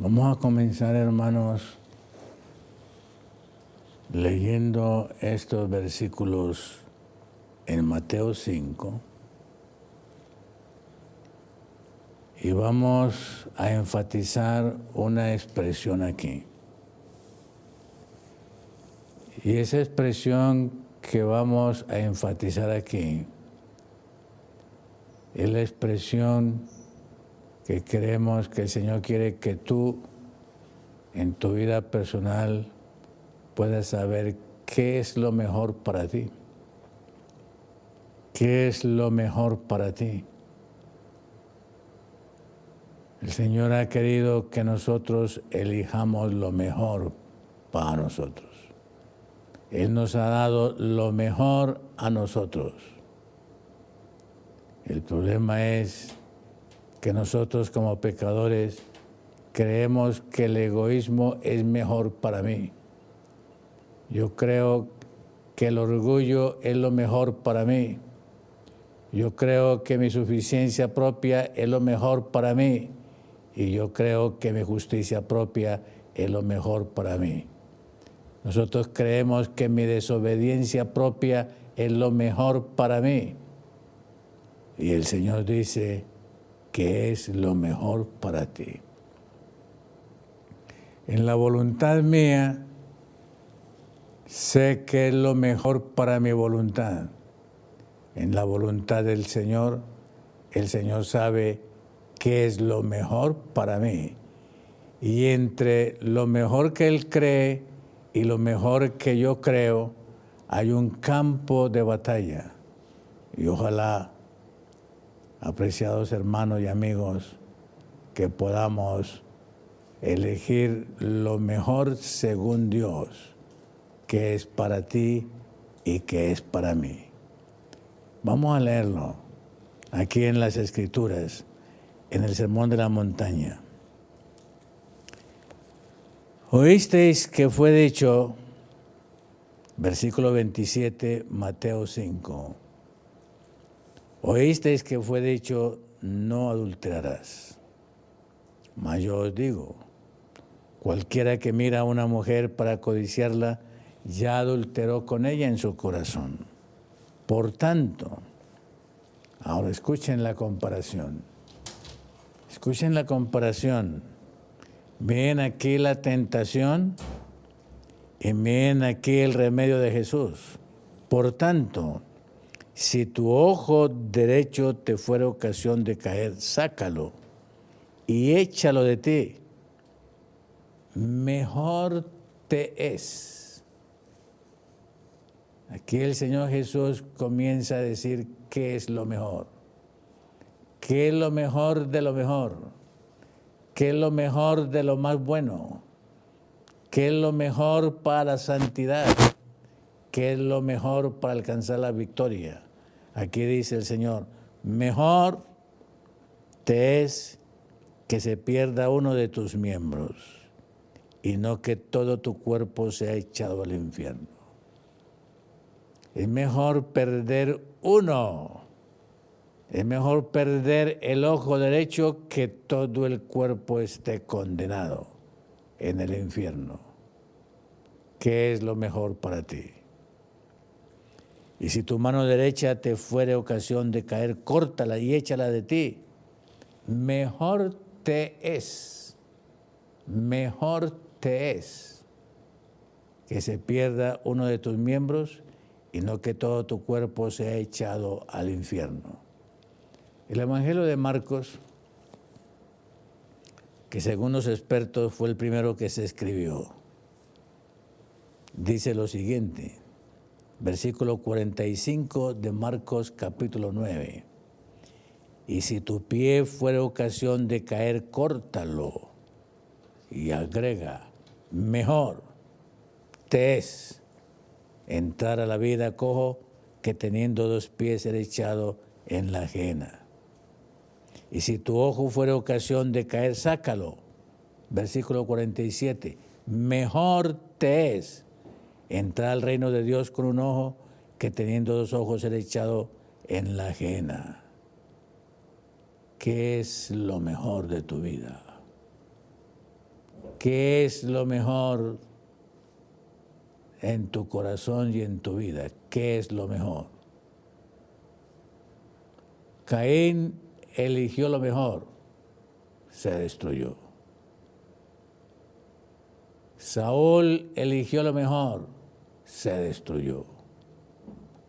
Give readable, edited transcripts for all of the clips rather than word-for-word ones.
Vamos a comenzar, hermanos, leyendo estos versículos en Mateo 5 y vamos a enfatizar una expresión aquí. Y esa expresión que vamos a enfatizar aquí es la expresión que creemos que el Señor quiere que tú, en tu vida personal, puedas saber qué es lo mejor para ti. ¿Qué es lo mejor para ti? El Señor ha querido que nosotros elijamos lo mejor para nosotros. Él nos ha dado lo mejor a nosotros. El problema es que nosotros como pecadores creemos que el egoísmo es mejor para mí. Yo creo que el orgullo es lo mejor para mí. Yo creo que mi suficiencia propia es lo mejor para mí. Y yo creo que mi justicia propia es lo mejor para mí. Nosotros creemos que mi desobediencia propia es lo mejor para mí. Y el Señor dice que es lo mejor para ti. En la voluntad mía, sé que es lo mejor para mi voluntad. En la voluntad del Señor, el Señor sabe qué es lo mejor para mí. Y entre lo mejor que Él cree y lo mejor que yo creo, hay un campo de batalla. Y ojalá, apreciados hermanos y amigos, que podamos elegir lo mejor según Dios, que es para ti y que es para mí. Vamos a leerlo aquí en las Escrituras, en el Sermón de la Montaña. Oísteis que fue dicho, versículo 27, Mateo 5. Oísteis que fue dicho, no adulterarás. Mas yo os digo, cualquiera que mira a una mujer para codiciarla, ya adulteró con ella en su corazón. Por tanto, ahora escuchen la comparación. Escuchen la comparación. Ven aquí la tentación y ven aquí el remedio de Jesús. Por tanto, si tu ojo derecho te fuera ocasión de caer, sácalo y échalo de ti. Mejor te es. Aquí el Señor Jesús comienza a decir qué es lo mejor. ¿Qué es lo mejor de lo mejor? ¿Qué es lo mejor de lo más bueno? ¿Qué es lo mejor para la santidad? ¿Qué es lo mejor para alcanzar la victoria? Aquí dice el Señor, mejor te es que se pierda uno de tus miembros y no que todo tu cuerpo sea echado al infierno. Es mejor perder uno. Es mejor perder el ojo derecho que todo el cuerpo esté condenado en el infierno. ¿Qué es lo mejor para ti? Y si tu mano derecha te fuere ocasión de caer, córtala y échala de ti. Mejor te es que se pierda uno de tus miembros y no que todo tu cuerpo sea echado al infierno. El Evangelio de Marcos, que según los expertos fue el primero que se escribió, dice lo siguiente, versículo 45 de Marcos capítulo 9. Y si tu pie fuera ocasión de caer, córtalo. Y agrega, mejor te es entrar a la vida cojo que teniendo dos pies ser echado en la ajena. Y si tu ojo fuera ocasión de caer, sácalo. Versículo 47. Mejor te es entrar al reino de Dios con un ojo que teniendo dos ojos ser echado en la ajena. ¿Qué es lo mejor de tu vida? ¿Qué es lo mejor en tu corazón y en tu vida? ¿Qué es lo mejor? Caín eligió lo mejor, se destruyó. Saúl eligió lo mejor, se destruyó.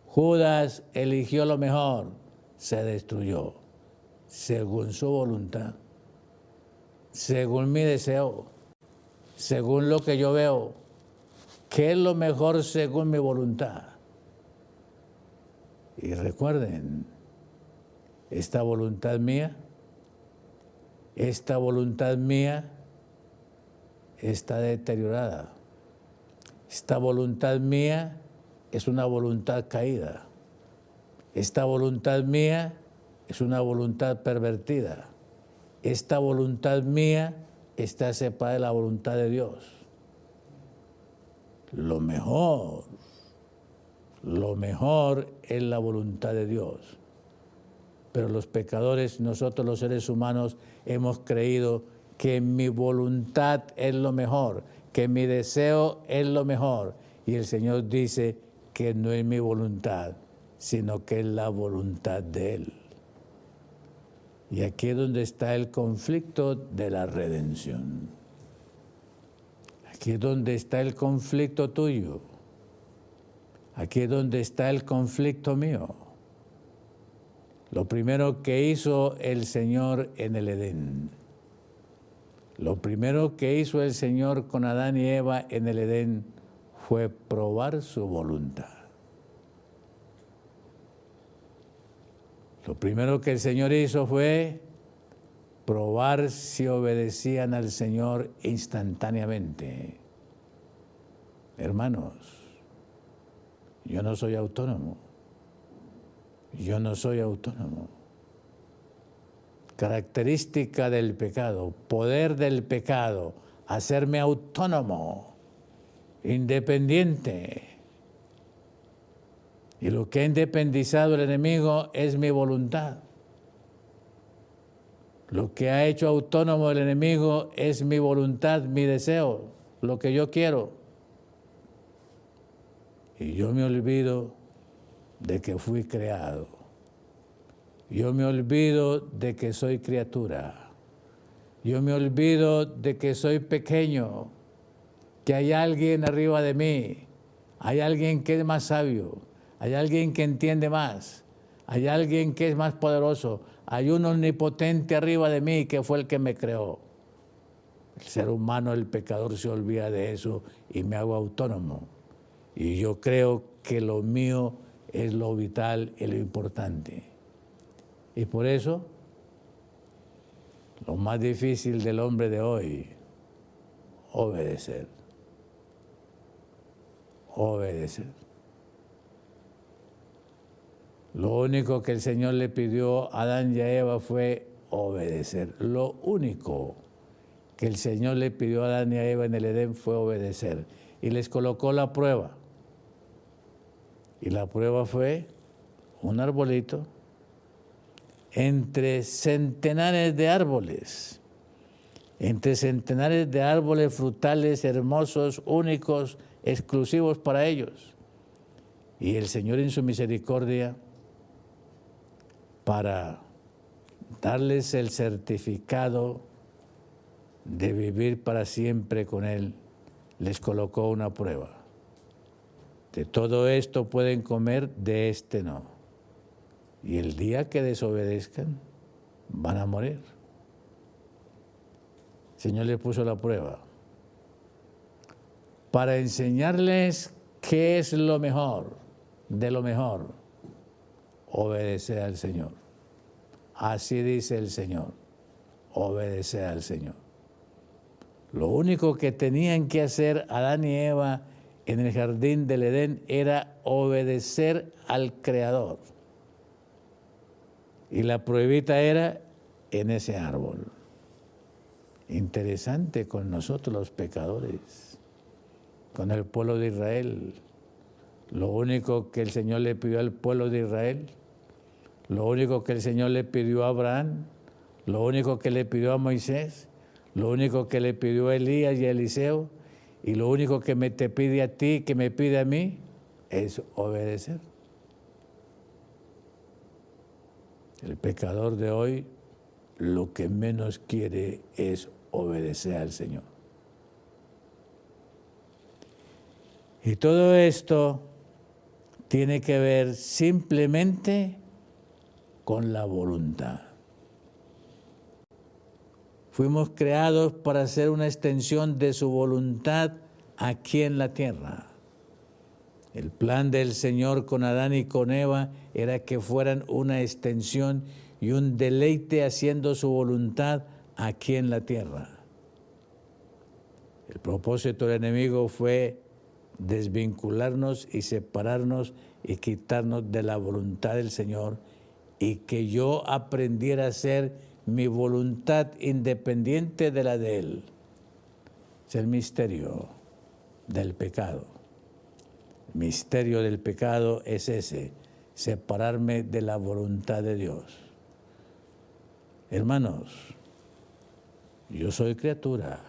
Judas eligió lo mejor, se destruyó. Según su voluntad, según mi deseo, según lo que yo veo, ¿qué es lo mejor según mi voluntad? Y recuerden, esta voluntad mía está deteriorada. Esta voluntad mía es una voluntad caída. Esta voluntad mía es una voluntad pervertida. Esta voluntad mía está separada de la voluntad de Dios. Lo mejor es la voluntad de Dios. Pero los pecadores, nosotros los seres humanos, hemos creído que mi voluntad es lo mejor, que mi deseo es lo mejor. Y el Señor dice que no es mi voluntad, sino que es la voluntad de Él. Y aquí es donde está el conflicto de la redención. Aquí es donde está el conflicto tuyo. Aquí es donde está el conflicto mío. Lo primero que hizo el Señor en el Edén. Lo primero que hizo el Señor con Adán y Eva en el Edén fue probar su voluntad. Lo primero que el Señor hizo fue probar si obedecían al Señor instantáneamente. Hermanos, yo no soy autónomo. Yo no soy autónomo. Característica del pecado, poder del pecado, hacerme autónomo, independiente. Y lo que ha independizado el enemigo es mi voluntad. Lo que ha hecho autónomo el enemigo es mi voluntad, mi deseo, lo que yo quiero. Y yo me olvido de que fui creado. Yo me olvido de que soy criatura. Yo me olvido de que soy pequeño, que hay alguien arriba de mí, hay alguien que es más sabio, hay alguien que entiende más, hay alguien que es más poderoso, hay un omnipotente arriba de mí que fue el que me creó. El ser humano, el pecador, se olvida de eso y me hago autónomo. Y yo creo que lo mío es lo vital y lo importante. Y por eso, lo más difícil del hombre de hoy, obedecer. Obedecer. Lo único que el Señor le pidió a Adán y a Eva fue obedecer. Lo único que el Señor le pidió a Adán y a Eva en el Edén fue obedecer. Y les colocó la prueba. Y la prueba fue un arbolito entre centenares de árboles, frutales, hermosos, únicos, exclusivos para ellos. Y el Señor en su misericordia, para darles el certificado de vivir para siempre con Él, les colocó una prueba. De todo esto pueden comer, de este no. Y el día que desobedezcan, van a morir. El Señor les puso la prueba para enseñarles qué es lo mejor, de lo mejor, obedecer al Señor. Así dice el Señor, obedecer al Señor. Lo único que tenían que hacer Adán y Eva en el jardín del Edén era obedecer al Creador. Y la pruebita era en ese árbol. Interesante con nosotros los pecadores, con el pueblo de Israel. Lo único que el Señor le pidió al pueblo de Israel, lo único que el Señor le pidió a Abraham, lo único que le pidió a Moisés, Lo único que le pidió a Elías y a Eliseo, y lo único que te pide a ti, que me pide a mí, es obedecer. El pecador de hoy lo que menos quiere es obedecer al Señor. Y todo esto tiene que ver simplemente con la voluntad. Fuimos creados para ser una extensión de su voluntad aquí en la tierra. El plan del Señor con Adán y con Eva era que fueran una extensión y un deleite haciendo su voluntad aquí en la tierra. El propósito del enemigo fue desvincularnos y separarnos y quitarnos de la voluntad del Señor, y que yo aprendiera a hacer mi voluntad independiente de la de Él. Es el misterio del pecado. El misterio del pecado es ese, separarme de la voluntad de Dios. Hermanos, yo soy criatura.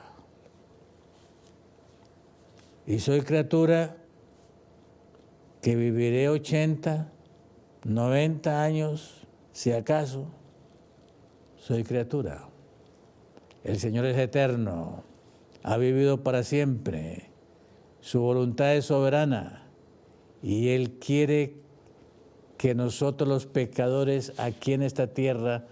Y soy criatura que viviré 80, 90 años, si acaso. Soy criatura. El Señor es eterno, ha vivido para siempre. Su voluntad es soberana y Él quiere que nosotros los pecadores aquí en esta tierra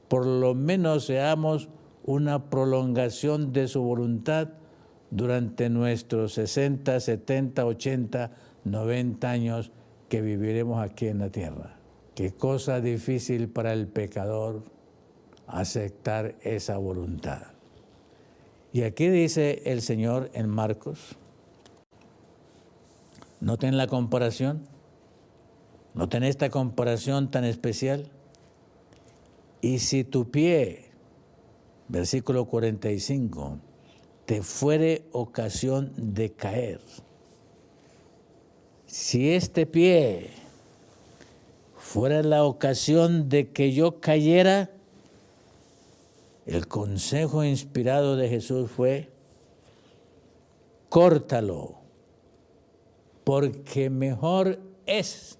por lo menos seamos una prolongación de su voluntad durante nuestros 60, 70, 80, 90 años que viviremos aquí en la tierra. Qué cosa difícil para el pecador aceptar esa voluntad. Y aquí dice el Señor en Marcos, noten la comparación, noten esta comparación tan especial. Y si tu pie, versículo 45, te fuere ocasión de caer, si este pie fuera la ocasión de que yo cayera, el consejo inspirado de Jesús fue: córtalo, porque mejor es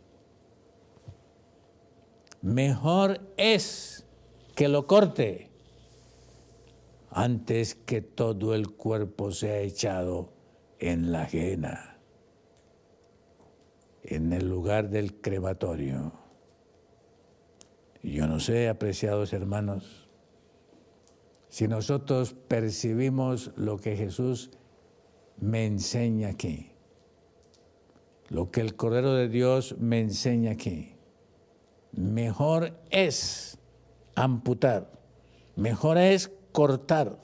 que lo corte antes que todo el cuerpo sea echado en la ajena, en el lugar del crematorio. Y yo no sé, apreciados hermanos, si nosotros percibimos lo que Jesús me enseña aquí, lo que el Cordero de Dios me enseña aquí, mejor es amputar, mejor es cortar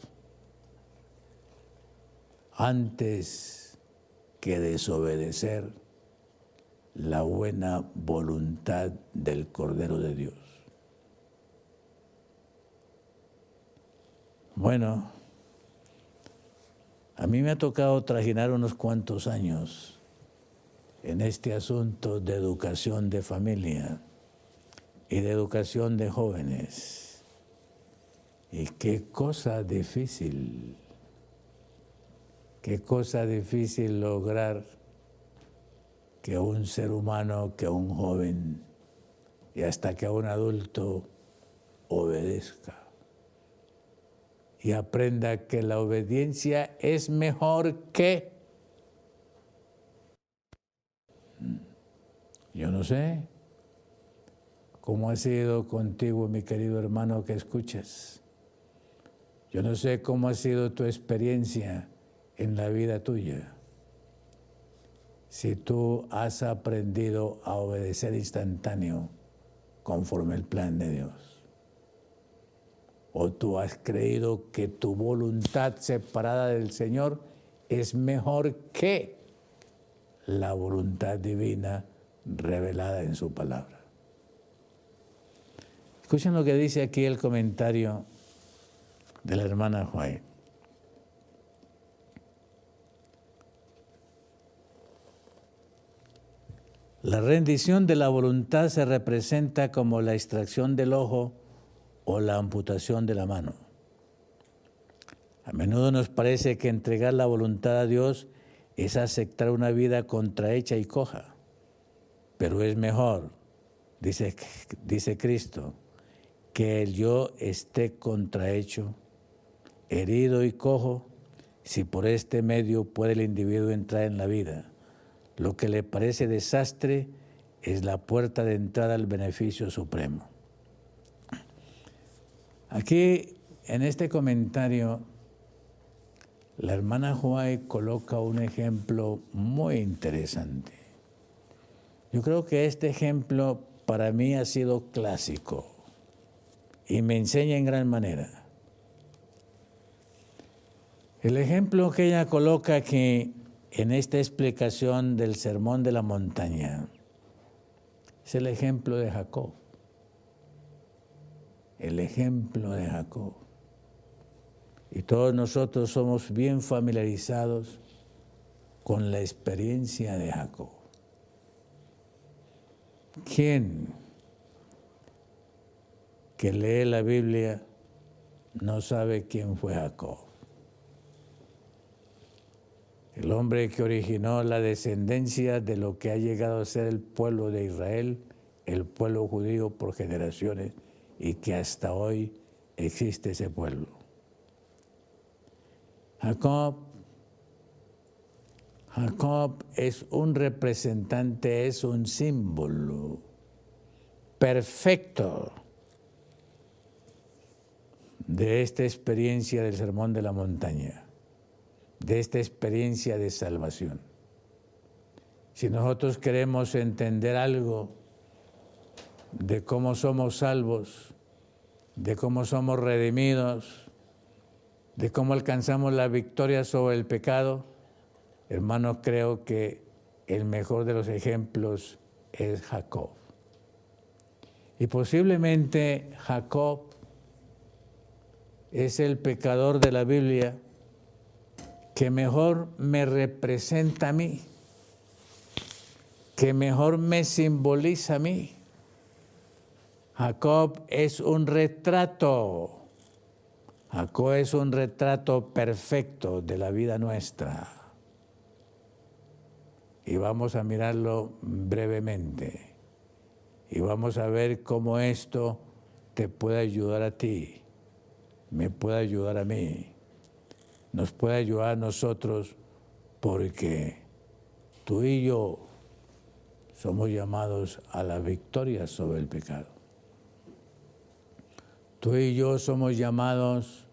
antes que desobedecer la buena voluntad del Cordero de Dios. Bueno, a mí me ha tocado trajinar unos cuantos años en este asunto de educación de familia y de educación de jóvenes. Y qué cosa difícil lograr que un ser humano, que un joven y hasta que un adulto obedezca y aprenda que la obediencia es mejor que... Yo no sé cómo ha sido contigo, mi querido hermano que escuchas. Yo no sé cómo ha sido tu experiencia en la vida tuya. Si tú has aprendido a obedecer instantáneo conforme el plan de Dios. O tú has creído que tu voluntad separada del Señor es mejor que la voluntad divina revelada en su palabra. Escuchen lo que dice aquí el comentario de la hermana White. La rendición de la voluntad se representa como la extracción del ojo o la amputación de la mano. A menudo nos parece que entregar la voluntad a Dios es aceptar una vida contrahecha y coja, pero es mejor, dice Cristo, que el yo esté contrahecho, herido y cojo, si por este medio puede el individuo entrar en la vida. Lo que le parece desastre es la puerta de entrada al beneficio supremo. Aquí, en este comentario, la hermana White coloca un ejemplo muy interesante. Yo creo que este ejemplo para mí ha sido clásico y me enseña en gran manera. El ejemplo que ella coloca aquí en esta explicación del Sermón de la Montaña es el ejemplo de Jacob. El ejemplo de Jacob. Y todos nosotros somos bien familiarizados con la experiencia de Jacob. ¿Quién que lee la Biblia no sabe quién fue Jacob? El hombre que originó la descendencia de lo que ha llegado a ser el pueblo de Israel, el pueblo judío por generaciones, y que hasta hoy existe ese pueblo. Jacob es un representante, es un símbolo perfecto de esta experiencia del Sermón de la Montaña, de esta experiencia de salvación. Si nosotros queremos entender algo de cómo somos salvos, de cómo somos redimidos, de cómo alcanzamos la victoria sobre el pecado, hermanos, creo que el mejor de los ejemplos es Jacob. Y posiblemente Jacob es el pecador de la Biblia que mejor me representa a mí, que mejor me simboliza a mí. Jacob es un retrato. Jacob es un retrato perfecto de la vida nuestra. Y vamos a mirarlo brevemente. Y vamos a ver cómo esto te puede ayudar a ti, me puede ayudar a mí, nos puede ayudar a nosotros, porque tú y yo somos llamados a la victoria sobre el pecado. Tú y yo somos llamados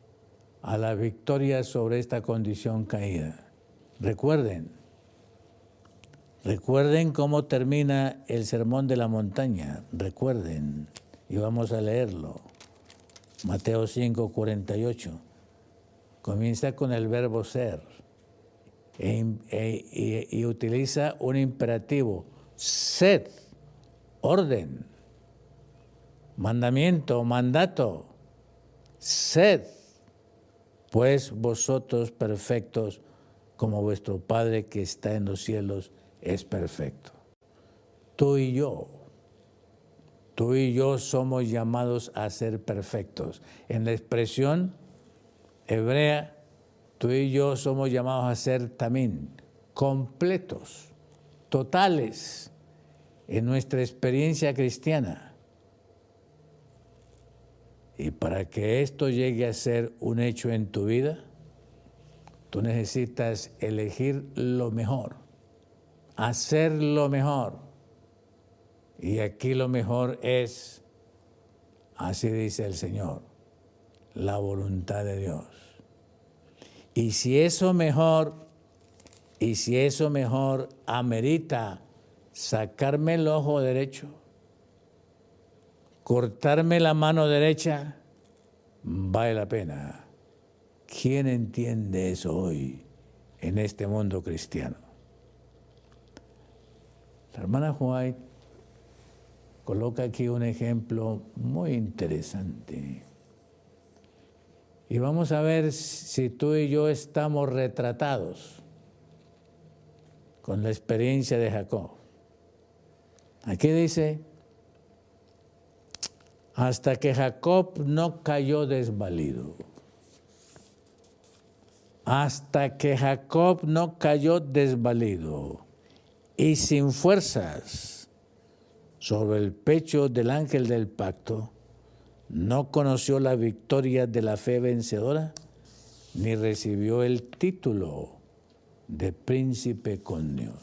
a la victoria sobre esta condición caída. Recuerden cómo termina el Sermón de la Montaña. Recuerden, y vamos a leerlo. Mateo 5:48. Comienza con el verbo ser y utiliza un imperativo. Sed, orden, mandamiento, mandato. Sed, pues vosotros perfectos, como vuestro Padre que está en los cielos es perfecto. Tú y yo somos llamados a ser perfectos. En la expresión hebrea, tú y yo somos llamados a ser también completos, totales en nuestra experiencia cristiana. Y para que esto llegue a ser un hecho en tu vida, tú necesitas elegir lo mejor, hacer lo mejor. Y aquí lo mejor es, así dice el Señor, la voluntad de Dios. Y si eso mejor amerita sacarme el ojo derecho, cortarme la mano derecha, vale la pena. ¿Quién entiende eso hoy en este mundo cristiano? La hermana White coloca aquí un ejemplo muy interesante. Y vamos a ver si tú y yo estamos retratados con la experiencia de Jacob. Aquí dice, hasta que Jacob no cayó desvalido. hasta que Jacob no cayó desvalido y sin fuerzas sobre el pecho del ángel del pacto, no conoció la victoria de la fe vencedora, ni recibió el título de príncipe con Dios.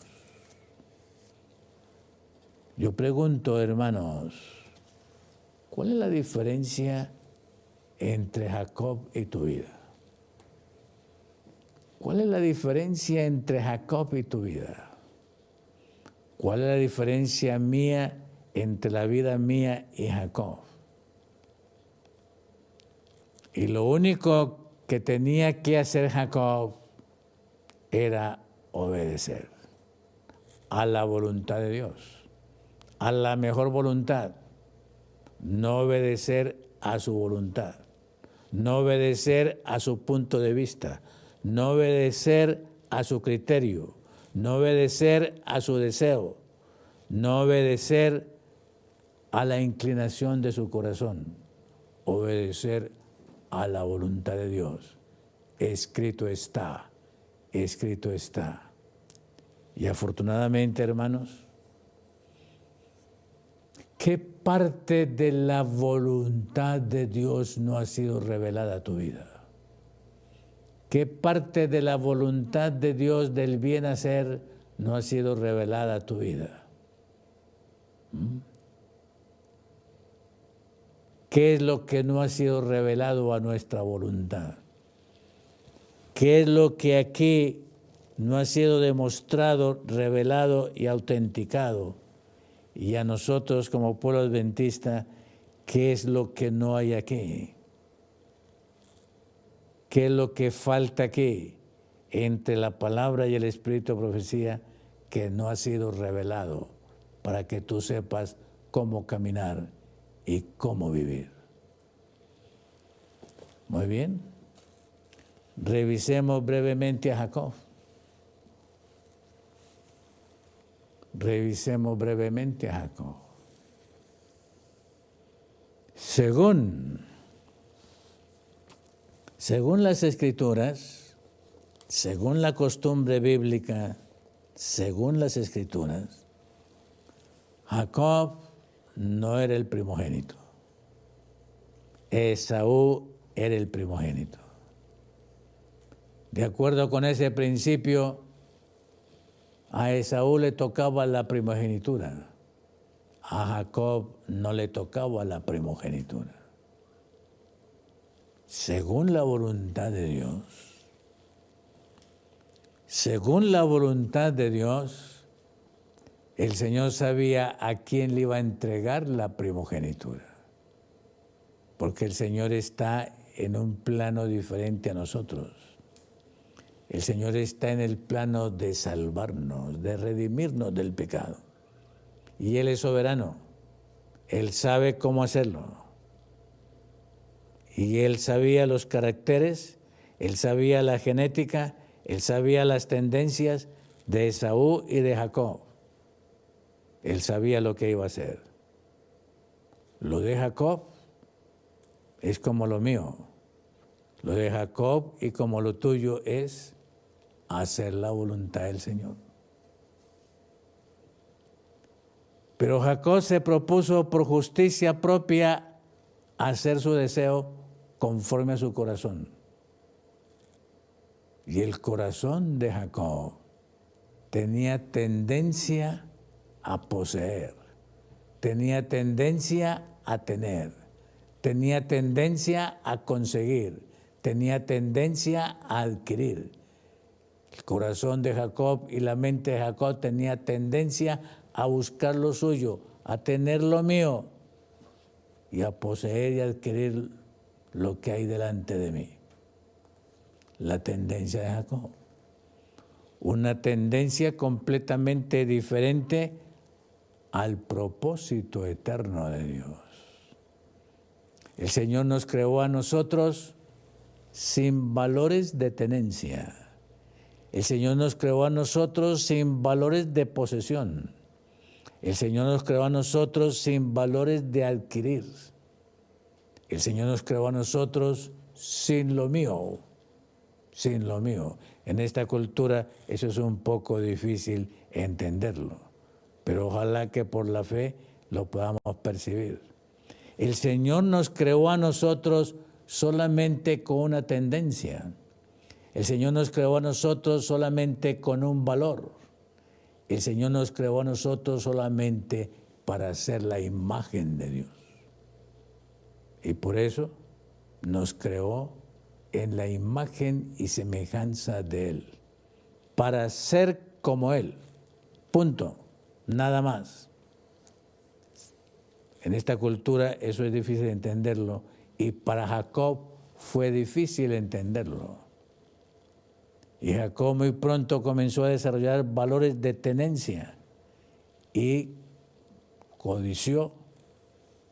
Yo pregunto, hermanos, ¿cuál es la diferencia entre Jacob y tu vida? ¿Cuál es la diferencia entre Jacob y tu vida? ¿Cuál es la diferencia mía entre la vida mía y Jacob? Y lo único que tenía que hacer Jacob era obedecer a la voluntad de Dios, a la mejor voluntad, no obedecer a su voluntad, no obedecer a su punto de vista, no obedecer a su criterio, no obedecer a su deseo, no obedecer a la inclinación de su corazón, obedecer a la voluntad de Dios. Escrito está, escrito está. Y afortunadamente, hermanos, ¿qué parte de la voluntad de Dios no ha sido revelada a tu vida? ¿Qué parte de la voluntad de Dios del bien hacer no ha sido revelada a tu vida? ¿Qué es lo que no ha sido revelado a nuestra voluntad? ¿Qué es lo que aquí no ha sido demostrado, revelado y autenticado? Y a nosotros como pueblo adventista, ¿qué es lo que no hay aquí? ¿Qué es lo que falta aquí entre la palabra y el espíritu de profecía que no ha sido revelado para que tú sepas cómo caminar y cómo vivir? Muy bien. Revisemos brevemente a Jacob. Revisemos brevemente a Jacob. Según las Escrituras, según la costumbre bíblica, según las Escrituras, Jacob no era el primogénito. Esaú era el primogénito. De acuerdo con ese principio, a Esaú le tocaba la primogenitura, a Jacob no le tocaba la primogenitura. Según la voluntad de Dios, según la voluntad de Dios, el Señor sabía a quién le iba a entregar la primogenitura, porque el Señor está en un plano diferente a nosotros. El Señor está en el plano de salvarnos, de redimirnos del pecado. Y Él es soberano. Él sabe cómo hacerlo. Y Él sabía los caracteres, Él sabía la genética, Él sabía las tendencias de Esaú y de Jacob. Él sabía lo que iba a hacer. Lo de Jacob es como lo mío. Lo de Jacob y como lo tuyo es hacer la voluntad del Señor. Pero Jacob se propuso por justicia propia hacer su deseo conforme a su corazón. Y el corazón de Jacob tenía tendencia a poseer, tenía tendencia a tener, tenía tendencia a conseguir, tenía tendencia a adquirir. El corazón de Jacob y la mente de Jacob tenía tendencia a buscar lo suyo, a tener lo mío y a poseer y adquirir lo que hay delante de mí. La tendencia de Jacob. Una tendencia completamente diferente al propósito eterno de Dios. El Señor nos creó a nosotros sin valores de tenencia. El Señor nos creó a nosotros sin valores de posesión. El Señor nos creó a nosotros sin valores de adquirir. El Señor nos creó a nosotros sin lo mío, sin lo mío. En esta cultura eso es un poco difícil entenderlo, pero ojalá que por la fe lo podamos percibir. El Señor nos creó a nosotros solamente con una tendencia. El Señor nos creó a nosotros solamente con un valor. El Señor nos creó a nosotros solamente para ser la imagen de Dios. Y por eso nos creó en la imagen y semejanza de Él, para ser como Él. Punto. Nada más. En esta cultura eso es difícil de entenderlo, y para Jacob fue difícil entenderlo. Y Jacob muy pronto comenzó a desarrollar valores de tenencia y codició,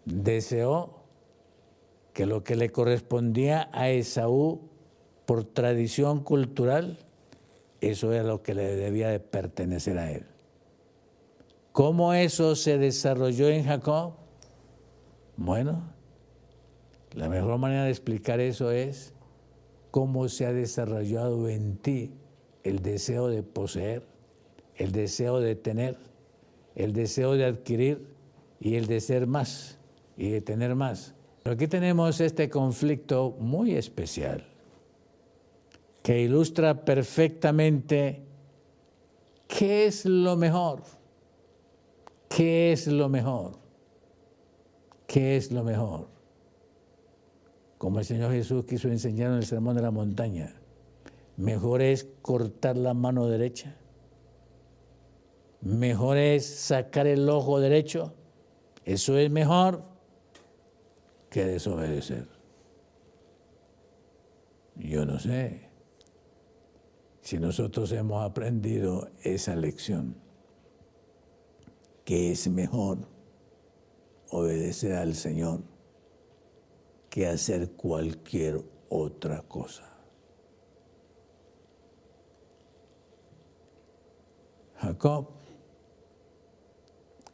deseó que lo que le correspondía a Esaú por tradición cultural, eso era lo que le debía de pertenecer a él. ¿Cómo eso se desarrolló en Jacob? Bueno, la mejor manera de explicar eso es cómo se ha desarrollado en ti el deseo de poseer, el deseo de tener, el deseo de adquirir y el de ser más y de tener más. Pero aquí tenemos este conflicto muy especial que ilustra perfectamente qué es lo mejor, qué es lo mejor, qué es lo mejor. Como el Señor Jesús quiso enseñar en el Sermón de la Montaña, mejor es cortar la mano derecha, mejor es sacar el ojo derecho, eso es mejor que desobedecer. Yo no sé si nosotros hemos aprendido esa lección, que es mejor obedecer al Señor que hacer cualquier otra cosa. Jacob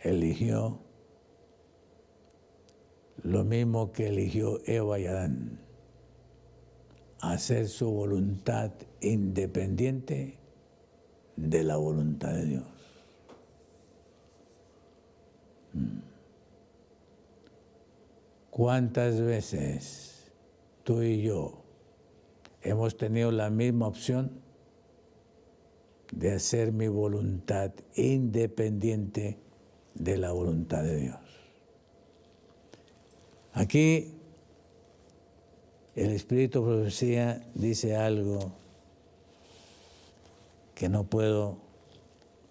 eligió lo mismo que eligió Eva y Adán, hacer su voluntad independiente de la voluntad de Dios. ¿Cuántas veces tú y yo hemos tenido la misma opción de hacer mi voluntad independiente de la voluntad de Dios? Aquí el Espíritu de Profecía dice algo que no puedo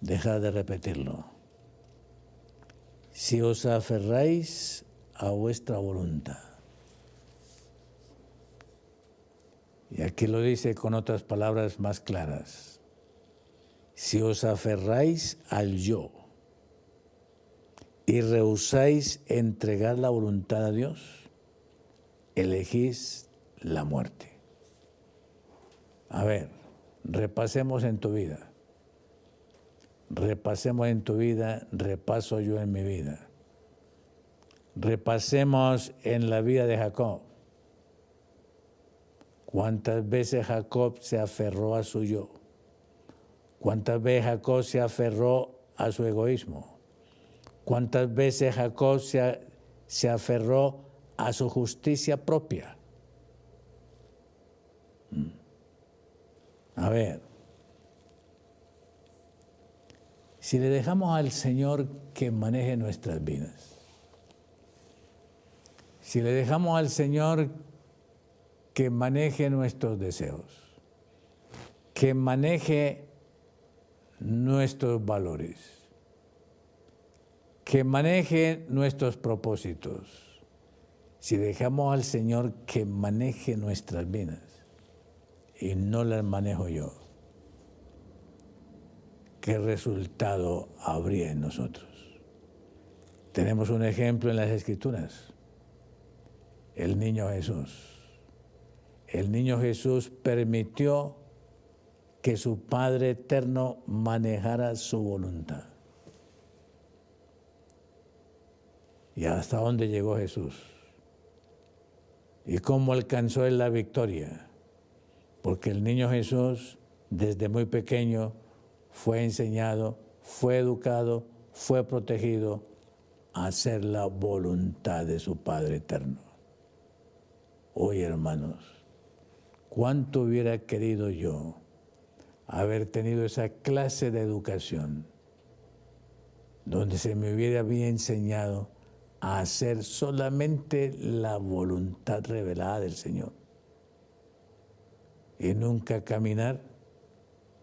dejar de repetirlo. Si os aferráis a vuestra voluntad. Y aquí lo dice con otras palabras más claras. Si os aferráis al yo y rehusáis entregar la voluntad a Dios, elegís la muerte. A ver, repasemos en tu vida. Repasemos en tu vida, repaso yo en mi vida. Repasemos en la vida de Jacob. ¿Cuántas veces Jacob se aferró a su yo? ¿Cuántas veces Jacob se aferró a su egoísmo? ¿Cuántas veces Jacob se aferró a su justicia propia? A ver, si le dejamos al Señor que maneje nuestras vidas, si le dejamos al Señor que maneje nuestros deseos, que maneje nuestros valores, que maneje nuestros propósitos, si dejamos al Señor que maneje nuestras vidas y no las manejo yo, ¿qué resultado habría en nosotros? Tenemos un ejemplo en las Escrituras. El niño Jesús. El niño Jesús permitió que su Padre Eterno manejara su voluntad. ¿Y hasta dónde llegó Jesús? ¿Y cómo alcanzó él la victoria? Porque el niño Jesús, desde muy pequeño, fue enseñado, fue educado, fue protegido a hacer la voluntad de su Padre eterno. Hoy, hermanos, ¿cuánto hubiera querido yo haber tenido esa clase de educación donde se me hubiera bien enseñado a hacer solamente la voluntad revelada del Señor y nunca caminar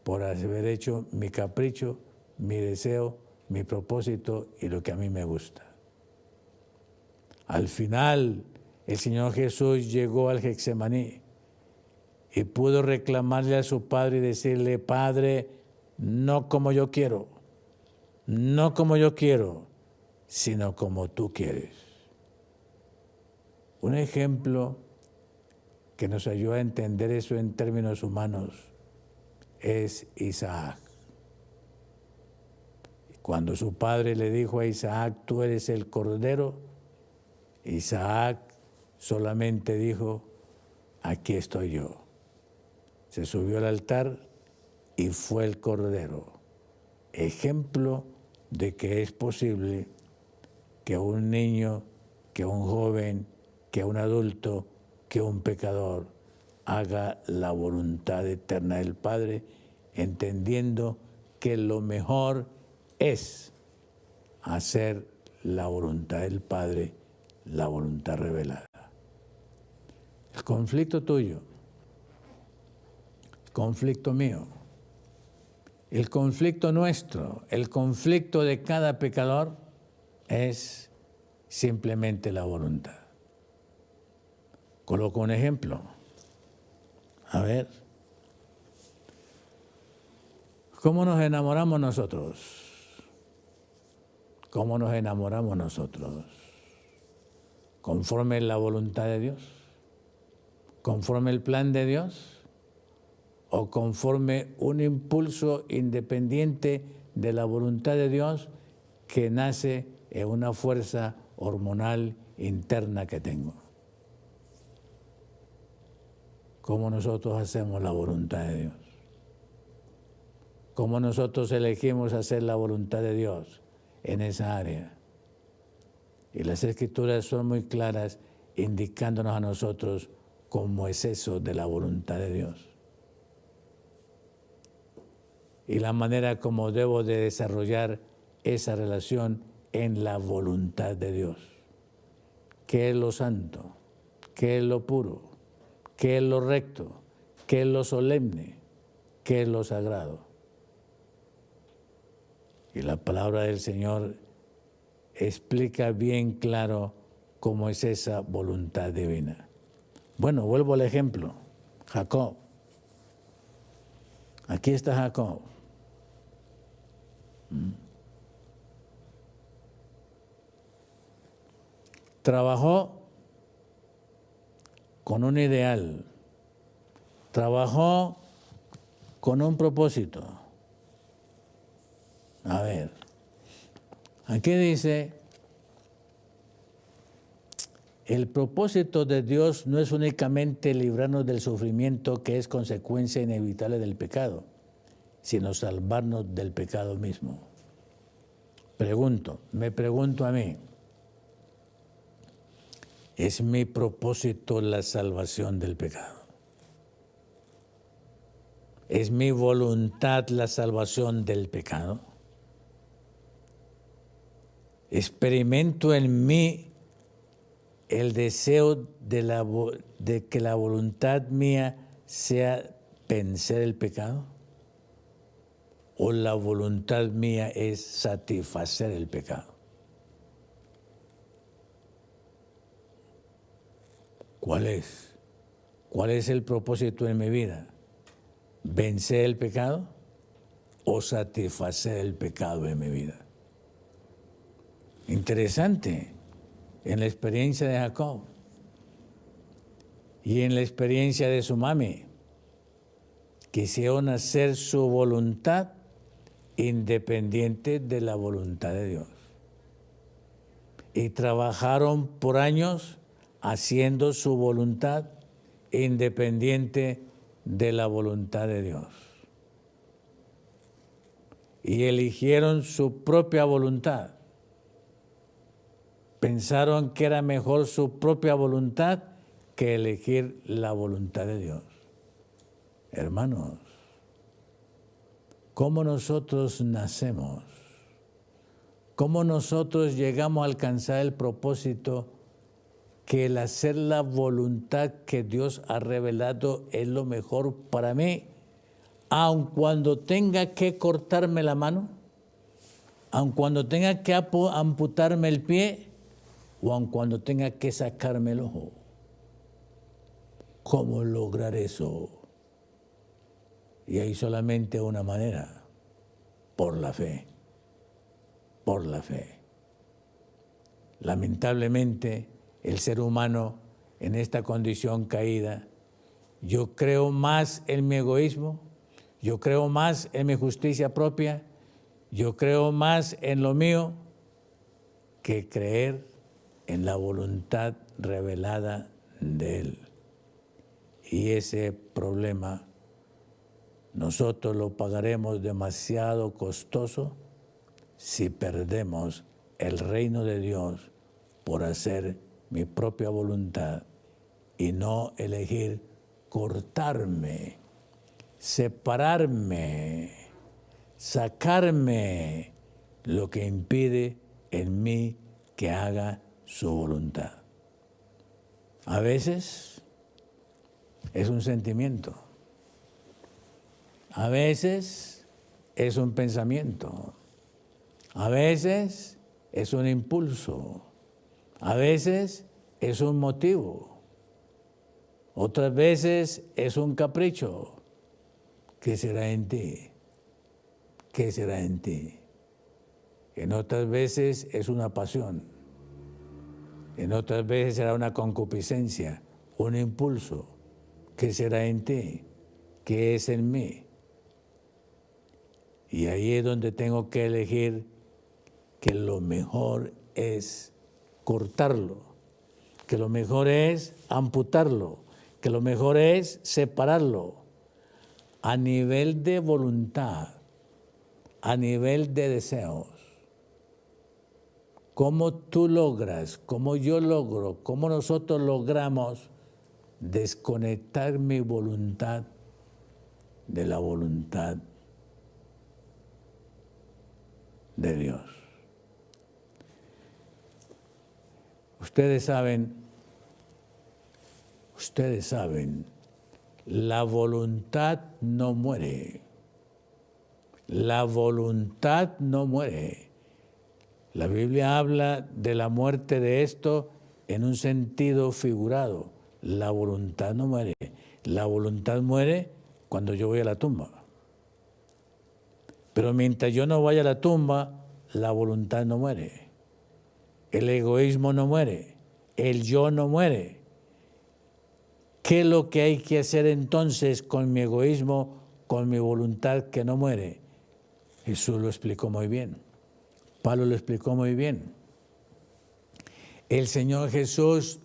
por haber hecho mi capricho, mi deseo, mi propósito y lo que a mí me gusta? Al final, el Señor Jesús llegó al Getsemaní y pudo reclamarle a su Padre y decirle: Padre, no como yo quiero, no como yo quiero, sino como tú quieres. Un ejemplo que nos ayuda a entender eso en términos humanos es Isaac. Cuando su padre le dijo a Isaac: tú eres el cordero, Isaac solamente dijo: aquí estoy yo. Se subió al altar y fue el cordero. Ejemplo de que es posible que un niño, que un joven, que un adulto, que un pecador haga la voluntad eterna del Padre, entendiendo que lo mejor es hacer la voluntad del Padre, la voluntad revelada. El conflicto tuyo, el conflicto mío, el conflicto nuestro, el conflicto de cada pecador es simplemente la voluntad. Coloco un ejemplo. A ver, ¿cómo nos enamoramos nosotros? ¿Cómo nos enamoramos nosotros? ¿Conforme la voluntad de Dios? ¿Conforme el plan de Dios? ¿O conforme un impulso independiente de la voluntad de Dios que nace en una fuerza hormonal interna que tengo? ¿Cómo nosotros hacemos la voluntad de Dios? ¿Cómo nosotros elegimos hacer la voluntad de Dios en esa área? Y las Escrituras son muy claras indicándonos a nosotros cómo es eso de la voluntad de Dios. Y la manera como debo de desarrollar esa relación en la voluntad de Dios. ¿Qué es lo santo? ¿Qué es lo puro? ¿Qué es lo recto? ¿Qué es lo solemne? ¿Qué es lo sagrado? Y la palabra del Señor explica bien claro cómo es esa voluntad divina. Bueno, vuelvo al ejemplo. Jacob. Aquí está Jacob. Trabajó con un ideal, trabajó con un propósito. A ver, aquí dice: el propósito de Dios no es únicamente librarnos del sufrimiento que es consecuencia inevitable del pecado, sino salvarnos del pecado mismo. Me pregunto a mí, ¿es mi propósito la salvación del pecado? ¿Es mi voluntad la salvación del pecado? ¿Experimento en mí el deseo de que la voluntad mía sea vencer el pecado? ¿O la voluntad mía es satisfacer el pecado? ¿Cuál es? ¿Cuál es el propósito en mi vida? ¿Vencer el pecado o satisfacer el pecado en mi vida? Interesante en la experiencia de Jacob y en la experiencia de su mami. Quisieron hacer su voluntad independiente de la voluntad de Dios. Y trabajaron por años haciendo su voluntad independiente de la voluntad de Dios. Y eligieron su propia voluntad. Pensaron que era mejor su propia voluntad que elegir la voluntad de Dios. Hermanos, ¿cómo nosotros nacemos? ¿Cómo nosotros llegamos a alcanzar el propósito que el hacer la voluntad que Dios ha revelado es lo mejor para mí, aun cuando tenga que cortarme la mano, aun cuando tenga que amputarme el pie, o aun cuando tenga que sacarme el ojo? ¿Cómo lograr eso? Y hay solamente una manera: por la fe. Por la fe. Lamentablemente, el ser humano en esta condición caída, yo creo más en mi egoísmo, yo creo más en mi justicia propia, yo creo más en lo mío que creer en la voluntad revelada de Él. Y ese problema nosotros lo pagaremos demasiado costoso si perdemos el reino de Dios por hacer mi propia voluntad y no elegir cortarme, separarme, sacarme lo que impide en mí que haga su voluntad. A veces es un sentimiento, a veces es un pensamiento, a veces es un impulso, a veces es un motivo, otras veces es un capricho. ¿Qué será en ti? ¿Qué será en ti? En otras veces es una pasión, en otras veces será una concupiscencia, un impulso. ¿Qué será en ti? ¿Qué es en mí? Y ahí es donde tengo que elegir que lo mejor es cortarlo, que lo mejor es amputarlo, que lo mejor es separarlo a nivel de voluntad, a nivel de deseos. ¿Cómo tú logras, cómo yo logro, cómo nosotros logramos desconectar mi voluntad de la voluntad de Dios? Ustedes saben, la voluntad no muere. La voluntad no muere. La Biblia habla de la muerte de esto en un sentido figurado. La voluntad no muere. La voluntad muere cuando yo voy a la tumba. Pero mientras yo no vaya a la tumba, la voluntad no muere. El egoísmo no muere. El yo no muere. ¿Qué es lo que hay que hacer entonces con mi egoísmo, con mi voluntad que no muere? Jesús lo explicó muy bien. Pablo lo explicó muy bien. El Señor Jesús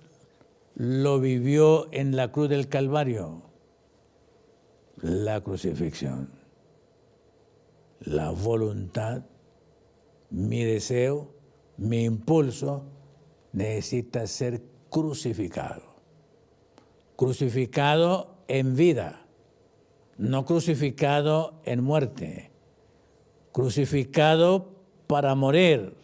lo vivió en la cruz del Calvario. La crucifixión. La voluntad, mi deseo, mi impulso necesita ser crucificado. Crucificado en vida, no crucificado en muerte. Crucificado para morir.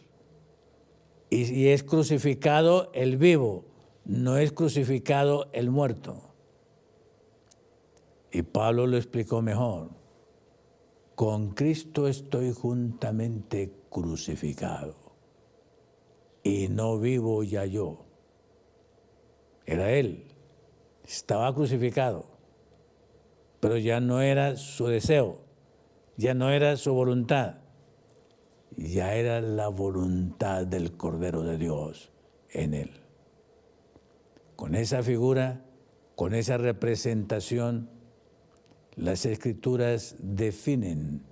Y es crucificado el vivo, no es crucificado el muerto. Y Pablo lo explicó mejor. Con Cristo estoy juntamente crucificado. Y no vivo ya yo. Era Él. Estaba crucificado. Pero ya no era su deseo. Ya no era su voluntad. Ya era la voluntad del Cordero de Dios en Él. Con esa figura, con esa representación, las Escrituras definen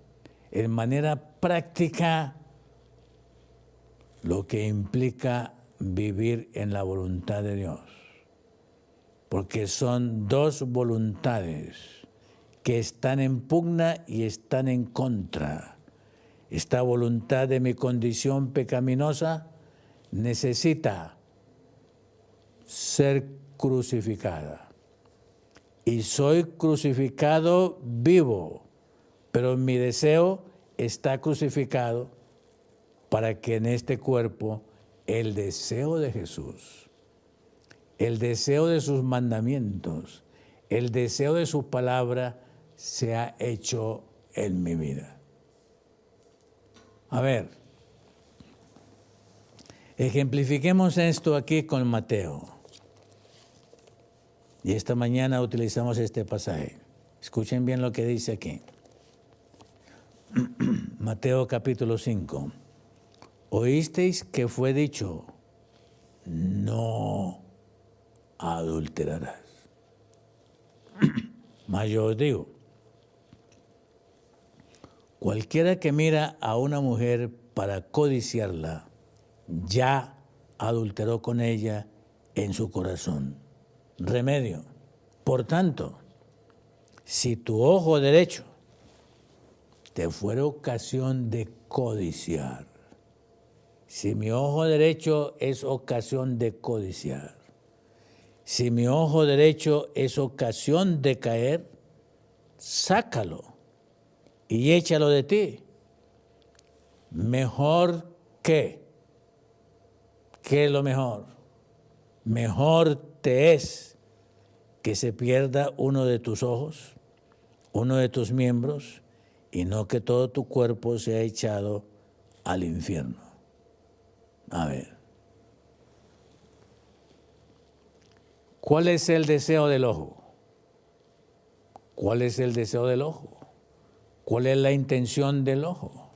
en manera práctica lo que implica vivir en la voluntad de Dios. Porque son dos voluntades, que están en pugna y están en contra. Esta voluntad de mi condición pecaminosa necesita ser crucificada. Y soy crucificado vivo, pero mi deseo está crucificado para que en este cuerpo el deseo de Jesús, el deseo de sus mandamientos, el deseo de su palabra sea hecho en mi vida. A ver, ejemplifiquemos esto aquí con Mateo. Y esta mañana utilizamos este pasaje. Escuchen bien lo que dice aquí. Mateo capítulo 5. Oísteis que fue dicho, no adulterarás. Mas yo os digo, cualquiera que mira a una mujer para codiciarla, ya adulteró con ella en su corazón. Remedio. Por tanto, si tu ojo derecho te fuera ocasión de codiciar, si mi ojo derecho es ocasión de codiciar, si mi ojo derecho es ocasión de caer, sácalo y échalo de ti. Mejor ¿qué es lo mejor? Mejor te es que se pierda uno de tus ojos, uno de tus miembros, y no que todo tu cuerpo sea echado al infierno. A ver. ¿Cuál es el deseo del ojo? ¿Cuál es el deseo del ojo? ¿Cuál es la intención del ojo?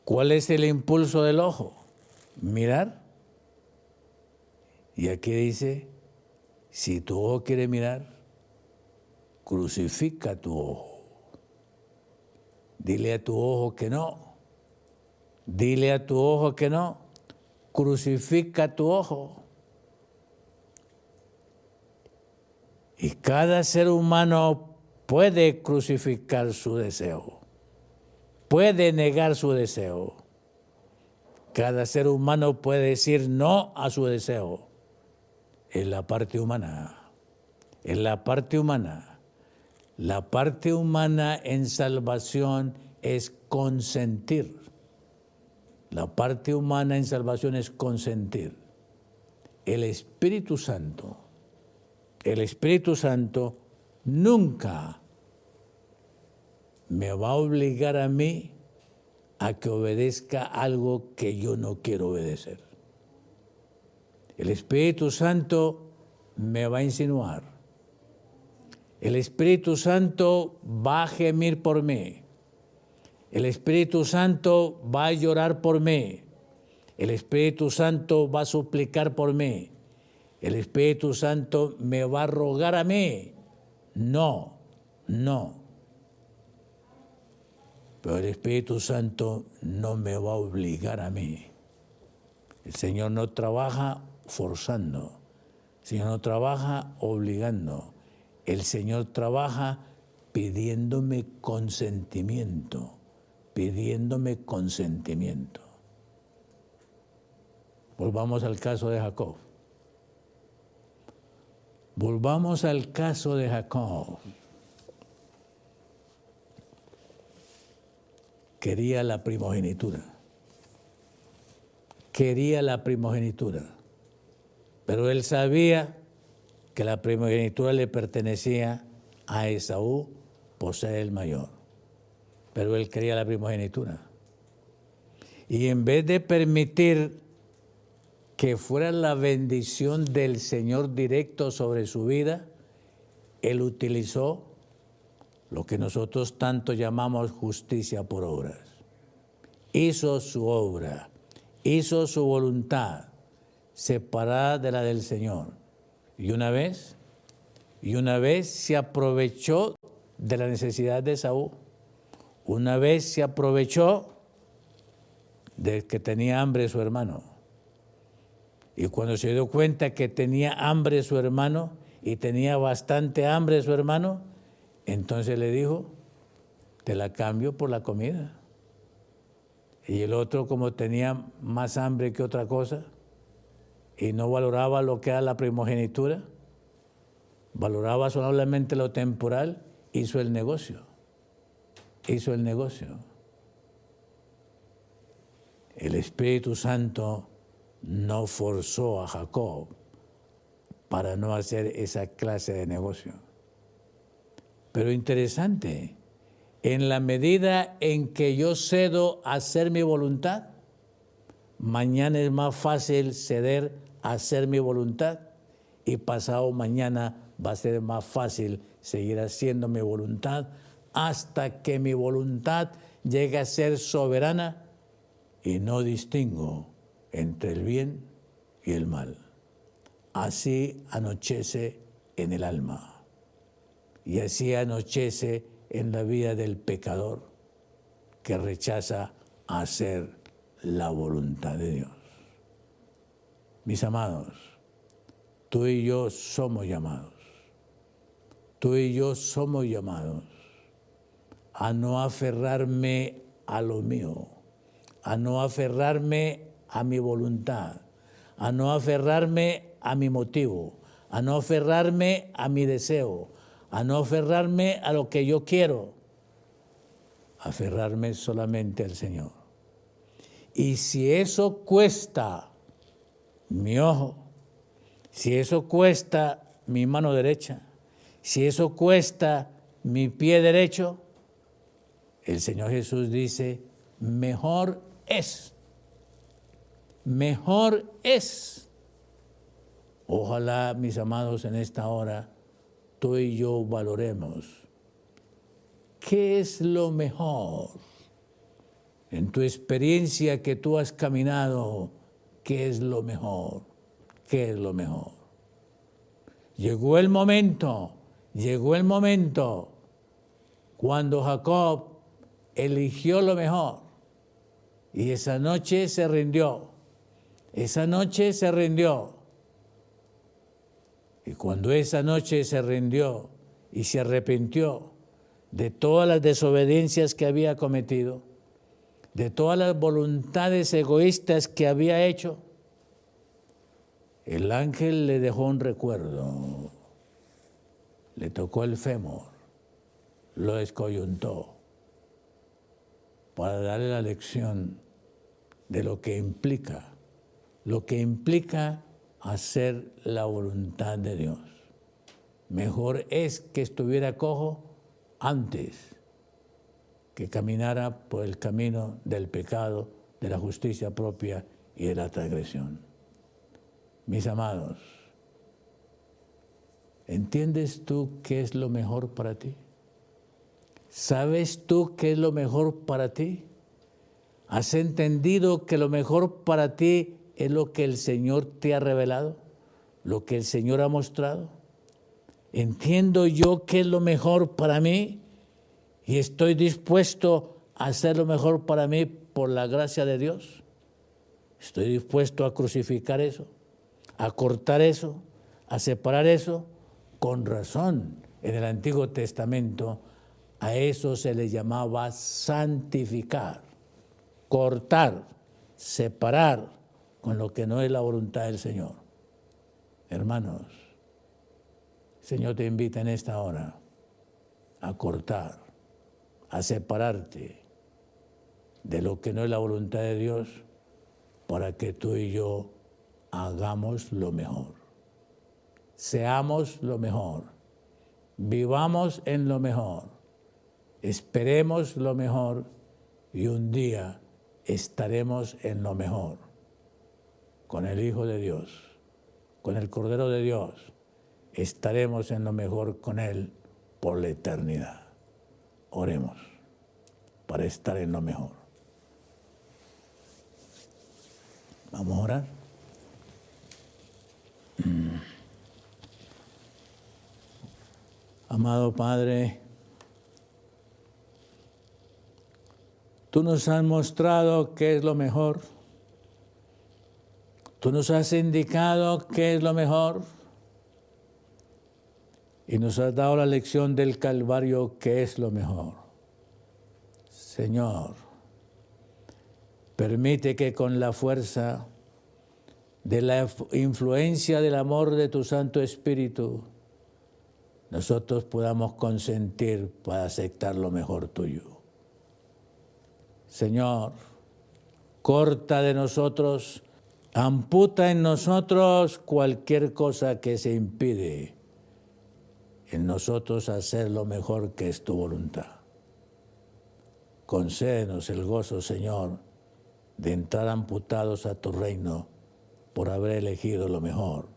¿Cuál es el impulso del ojo? Mirar. Y aquí dice, si tu ojo quiere mirar, crucifica tu ojo. Dile a tu ojo que no. Dile a tu ojo que no. Crucifica tu ojo. Y cada ser humano puede crucificar su deseo. Puede negar su deseo. Cada ser humano puede decir no a su deseo. Es la parte humana. Es la parte humana. La parte humana en salvación es consentir. La parte humana en salvación es consentir. El Espíritu Santo nunca me va a obligar a mí a que obedezca algo que yo no quiero obedecer. El Espíritu Santo me va a insinuar. El Espíritu Santo va a gemir por mí. El Espíritu Santo va a llorar por mí. El Espíritu Santo va a suplicar por mí. El Espíritu Santo me va a rogar a mí. No. Pero el Espíritu Santo no me va a obligar a mí. El Señor no trabaja forzando. El Señor no trabaja obligando. El Señor trabaja pidiéndome consentimiento. Volvamos al caso de Jacob. Quería la primogenitura. Pero él sabía que la primogenitura le pertenecía a Esaú por ser el mayor. Pero él quería la primogenitura. Y en vez de permitir que fuera la bendición del Señor directo sobre su vida, él utilizó lo que nosotros tanto llamamos justicia por obras. Hizo su obra, hizo su voluntad, separada de la del Señor. Y una vez se aprovechó de la necesidad de Esaú. Una vez se aprovechó de que tenía hambre su hermano. Y cuando se dio cuenta que tenía hambre su hermano y tenía bastante hambre su hermano, Entonces le dijo, te la cambio por la comida. Y el otro, como tenía más hambre que otra cosa y no valoraba lo que era la primogenitura, valoraba solamente lo temporal, hizo el negocio. Hizo el negocio. El Espíritu Santo no forzó a Jacob para no hacer esa clase de negocio. Pero interesante, en la medida en que yo cedo a hacer mi voluntad, mañana es más fácil ceder a hacer mi voluntad y pasado mañana va a ser más fácil seguir haciendo mi voluntad hasta que mi voluntad llegue a ser soberana y no distingo entre el bien y el mal. Así anochece en el alma y así anochece en la vida del pecador que rechaza hacer la voluntad de Dios. Mis amados, tú y yo somos llamados. Tú y yo somos llamados a no aferrarme a lo mío, a no aferrarme a mi voluntad, a no aferrarme a mi motivo, a no aferrarme a mi deseo, a no aferrarme a lo que yo quiero, aferrarme solamente al Señor. Y si eso cuesta mi ojo, si eso cuesta mi mano derecha, si eso cuesta mi pie derecho, el Señor Jesús dice, mejor es. Mejor es. Ojalá, mis amados, en esta hora, tú y yo valoremos qué es lo mejor. En tu experiencia que tú has caminado, ¿qué es lo mejor? ¿Qué es lo mejor? Llegó el momento cuando Jacob eligió lo mejor y esa noche se rindió. Y cuando esa noche se rindió y se arrepintió de todas las desobediencias que había cometido, de todas las voluntades egoístas que había hecho, el ángel le dejó un recuerdo, le tocó el fémur, lo descoyuntó para darle la lección de lo que implica hacer la voluntad de Dios. Mejor es que estuviera cojo antes que caminara por el camino del pecado, de la justicia propia y de la transgresión. Mis amados, ¿entiendes tú qué es lo mejor para ti? ¿Sabes tú qué es lo mejor para ti? ¿Has entendido que lo mejor para ti es lo que el Señor te ha revelado? ¿Lo que el Señor ha mostrado? ¿Entiendo yo qué es lo mejor para mí? Y estoy dispuesto a hacer lo mejor para mí por la gracia de Dios. Estoy dispuesto a crucificar eso, a cortar eso, a separar eso. Con razón, en el Antiguo Testamento a eso se le llamaba santificar, cortar, separar con lo que no es la voluntad del Señor. Hermanos, el Señor te invita en esta hora a cortar, a separarte de lo que no es la voluntad de Dios para que tú y yo hagamos lo mejor. Seamos lo mejor, vivamos en lo mejor, esperemos lo mejor y un día estaremos en lo mejor con el Hijo de Dios, con el Cordero de Dios, estaremos en lo mejor con Él por la eternidad. Oremos para estar en lo mejor. Vamos a orar. Amado Padre, tú nos has mostrado qué es lo mejor. Tú nos has indicado qué es lo mejor. y nos has dado la lección del Calvario, que es lo mejor. Señor, permite que con la fuerza de la influencia del amor de tu Santo Espíritu, nosotros podamos consentir para aceptar lo mejor tuyo. Señor, corta de nosotros, amputa en nosotros cualquier cosa que se impide en nosotros hacer lo mejor que es tu voluntad. Concédenos el gozo, Señor, de entrar amputados a tu reino por haber elegido lo mejor,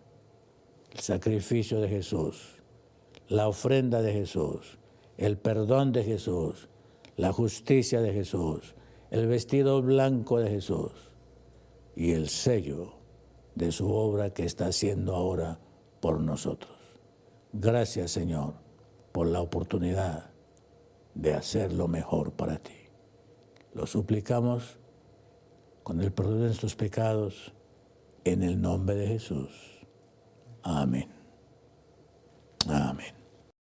el sacrificio de Jesús, la ofrenda de Jesús, el perdón de Jesús, la justicia de Jesús, el vestido blanco de Jesús y el sello de su obra que está haciendo ahora por nosotros. Gracias, Señor, por la oportunidad de hacer lo mejor para ti. Lo suplicamos con el perdón de nuestros pecados en el nombre de Jesús. Amén. Amén.